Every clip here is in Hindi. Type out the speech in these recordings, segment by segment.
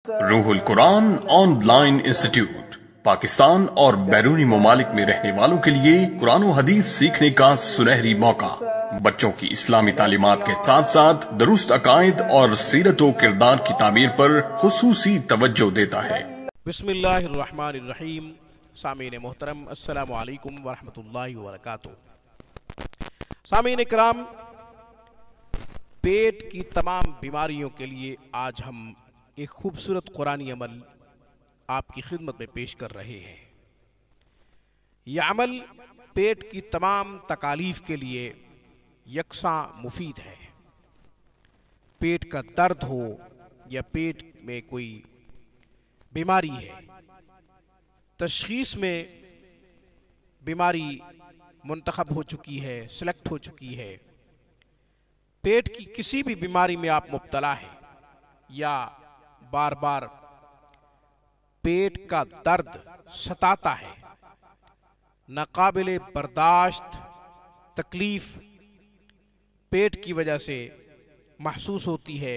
रूहुल कुरान ऑनलाइन इंस्टीट्यूट पाकिस्तान और बैरूनी ममालिक में रहने वालों के लिए कुरान और हदीस सीखने का सुनहरी मौका। बच्चों की इस्लामी तालीमात के साथ साथ दुरुस्त अकायद और सीरत व किरदार की तामीर पर खुसूसी तवज्जो देता है। बिस्मिल्लाहिर्रहमानिर्रहीम। सामीन मोहतरम, अस्सलामु अलैकुम वरहमतुल्लाहि वबरकातुहू। सामीन इकराम, पेट की तमाम बीमारियों के लिए आज हम एक खूबसूरत कुरानी अमल आपकी खिदमत में पेश कर रहे हैं। यह अमल पेट की तमाम तकालीफ के लिए यकसा मुफीद है। पेट का दर्द हो या पेट में कोई बीमारी है, तशखीस में बीमारी मुंतखब हो चुकी है, सिलेक्ट हो चुकी है, पेट की किसी भी बीमारी में आप मुब्तला हैं या बार बार पेट का दर्द सताता है, नाकाबिले बर्दाश्त तकलीफ पेट की वजह से महसूस होती है,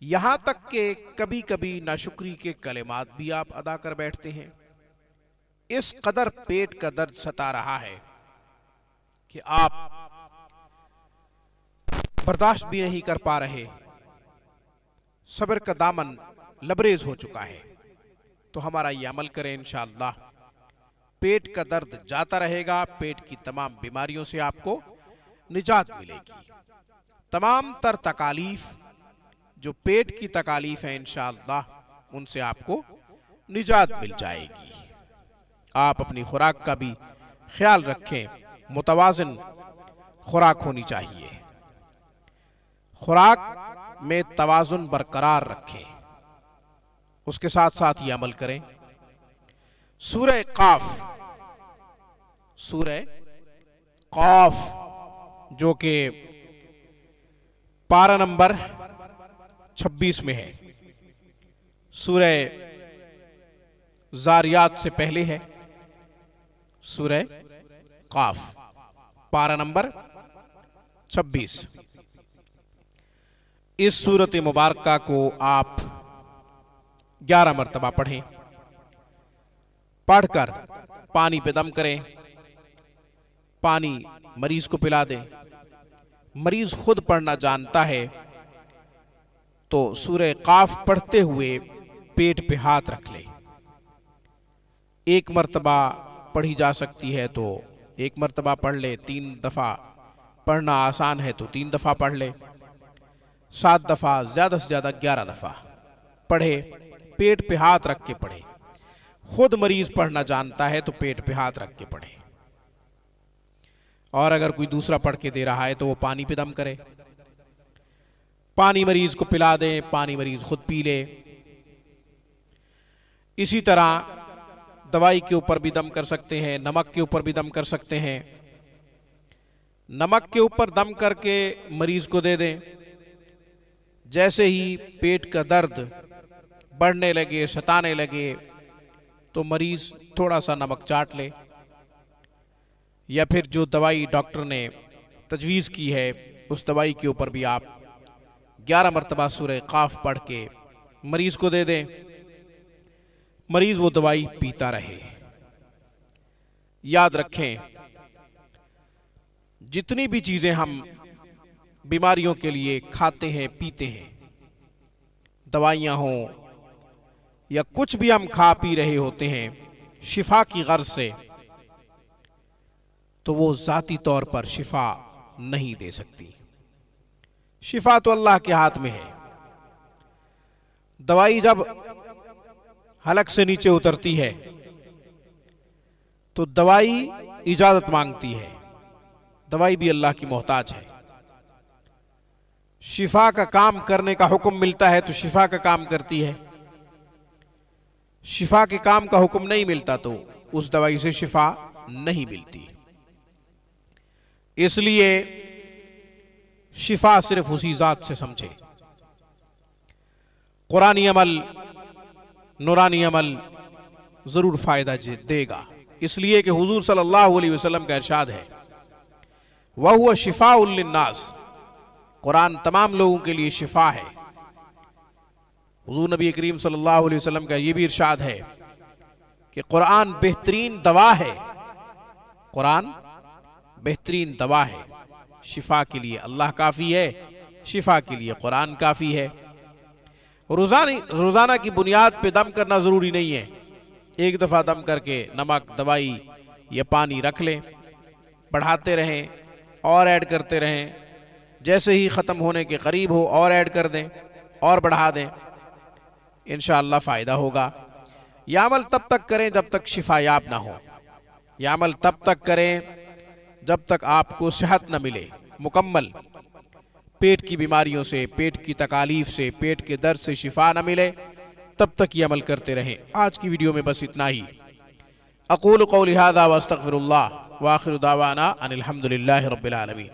यहाँ तक कि कभी कभी नाशुक्री के कलेमात भी आप अदा कर बैठते हैं। इस कदर पेट का दर्द सता रहा है कि आप बर्दाश्त भी नहीं कर पा रहे, सब्र का दामन लबरेज हो चुका है। तो हमारा ये अमल करें, इंशाअल्लाह पेट का दर्द जाता रहेगा, पेट की तमाम बीमारियों से आपको निजात मिलेगी। तमाम तर तकालीफ जो पेट की तकालीफ है, इंशाअल्लाह उनसे आपको निजात मिल जाएगी। आप अपनी खुराक का भी ख्याल रखें, मुतवाज़िन खुराक होनी चाहिए, खुराक में तवाज़ुन बरकरार रखें। उसके साथ साथ ये अमल करें। सूरह क़ाफ जो कि पारा नंबर 26 में है, सूरह ज़ारियात से पहले है। सूरह क़ाफ पारा नंबर 26। इस सूरत मुबारका को आप 11 मरतबा पढ़ें। पढ़कर पानी पे दम करें, पानी मरीज को पिला दें। मरीज खुद पढ़ना जानता है तो सूरह क़ाफ पढ़ते हुए पेट पे हाथ रख ले। एक मरतबा पढ़ी जा सकती है तो एक मरतबा पढ़ ले, 3 दफ़ा पढ़ना आसान है तो 3 दफ़ा पढ़ ले, 7 दफ़ा, ज़्यादा से ज़्यादा 11 दफ़ा पढ़े। पेट पे हाथ रख के पढ़े। खुद मरीज पढ़ना जानता है तो पेट पे हाथ रख के पढ़े, और अगर कोई दूसरा पढ़ के दे रहा है तो वो पानी पे दम करे। पानी मरीज को पिला दें, पानी मरीज खुद पी ले। इसी तरह दवाई के ऊपर भी दम कर सकते हैं, नमक के ऊपर भी दम कर सकते हैं। नमक के ऊपर दम करके मरीज को दे दें। जैसे ही पेट का दर्द बढ़ने लगे, सताने लगे, तो मरीज थोड़ा सा नमक चाट ले, या फिर जो दवाई डॉक्टर ने तजवीज़ की है उस दवाई के ऊपर भी आप 11 मरतबा सूरह क़ाफ पढ़ के मरीज को दे दें। मरीज वो दवाई पीता रहे। याद रखें, जितनी भी चीज़ें हम बीमारियों के लिए खाते हैं, पीते हैं, दवाइयाँ हों या कुछ भी हम खा पी रहे होते हैं शिफा की गर्ज से, तो वो ज़ाती तौर पर शिफा नहीं दे सकती। शिफा तो अल्लाह के हाथ में है। दवाई जब हलक से नीचे उतरती है तो दवाई इजाजत मांगती है। दवाई भी अल्लाह की मोहताज है। शिफा का काम करने का हुक्म मिलता है तो शिफा का काम करती है। शिफा के काम का हुक्म नहीं मिलता तो उस दवाई से शिफा नहीं मिलती। इसलिए शिफा सिर्फ उसी जात से समझे। कुरानी अमल, नूरानी अमल जरूर फायदा देगा। इसलिए कि हुजूर सल्लल्लाहु अलैहि वसल्लम का इरशाद है, वह हुआ शिफाउल लिन्नास, कुरान तमाम लोगों के लिए शिफा है। हुज़ूर नबी करीम सल्लल्लाहु अलैहि वसल्लम का ये भी इरशाद है कि कुरान बेहतरीन दवा है, कुरान बेहतरीन दवा है। शिफा के लिए अल्लाह काफ़ी है, शिफा के लिए कुरान काफ़ी है। रोज़ाना की बुनियाद पे दम करना ज़रूरी नहीं है। एक दफ़ा दम करके नमक, दवाई या पानी रख लें, बढ़ाते रहें और ऐड करते रहें। जैसे ही ख़त्म होने के करीब हो और ऐड कर दें और बढ़ा दें, इंशाअल्लाह फ़ायदा होगा। यह अमल तब तक करें जब तक शिफायाब ना हो। यह अमल तब तक करें जब तक आपको सेहत न मिले मुकम्मल। पेट की बीमारियों से, पेट की तकालीफ से, पेट के दर्द से शिफा न मिले तब तक ये अमल करते रहें। आज की वीडियो में बस इतना ही। अक़ूलु क़ौली हाज़ा व अस्तग़फ़िरुल्लाह व आख़िरु दावाना अनिल हम्दुलिल्लाहि रब्बिल आलमीन।